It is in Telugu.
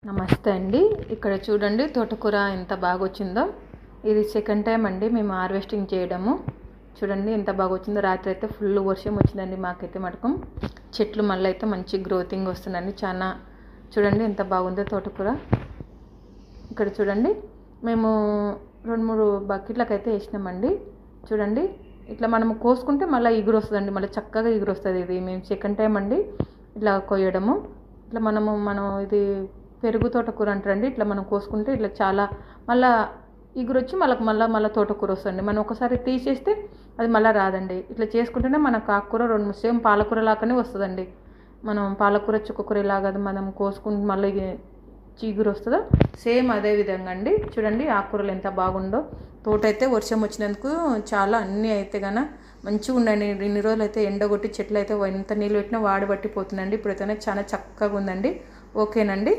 నమస్తే అండి. ఇక్కడ చూడండి తోటకూర ఎంత బాగా వచ్చిందో. ఇది సెకండ్ టైం అండి మేము హార్వెస్టింగ్ చేయడము. చూడండి ఎంత బాగా వచ్చిందో. రాత్రి అయితే ఫుల్ వర్షం వచ్చిందండి మాకైతే మటకం. చెట్లు మళ్ళీ అయితే మంచి గ్రోతింగ్ వస్తుందండి. చాలా చూడండి ఎంత బాగుందో తోటకూర. ఇక్కడ చూడండి మేము 2-3 బకెట్లకైతే వేసినామండి. చూడండి ఇట్లా మనము కోసుకుంటే మళ్ళీ ఇగురు వస్తుందండి. మళ్ళీ చక్కగా ఇగురు వస్తుంది. ఇది మేము సెకండ్ టైం అండి ఇట్లా కొయ్యడము. ఇట్లా మనం ఇది పెరుగు తోటకూర అంటారండి. ఇట్లా మనం కోసుకుంటే ఇట్లా చాలా మళ్ళీ ఇగురు వచ్చి మళ్ళీ తోటకూర వస్తుంది. మనం ఒకసారి తీసేస్తే అది మళ్ళీ రాదండి. ఇట్లా చేసుకుంటేనే మనకు ఆకుకూర 2 సేమ్ పాలకూర లాగానే వస్తుందండి. మనం పాలకూర చుక్కకూర లాగా మనం కోసుకుంటే మళ్ళీ చిగురు వస్తుందో సేమ్ అదే విధంగా అండి. చూడండి ఆకుకూరలు ఎంత బాగుందో. తోట అయితే వర్షం వచ్చినందుకు చాలా అన్నీ అయితే కన్నా మంచిగా ఉండండి. ఇన్ని రోజులు అయితే ఎండగొట్టి చెట్లు అయితే ఎంత నీళ్ళు పెట్టినా వాడి పట్టిపోతుందండి. ఇప్పుడైతేనే చాలా చక్కగా ఉందండి. ఓకేనండి.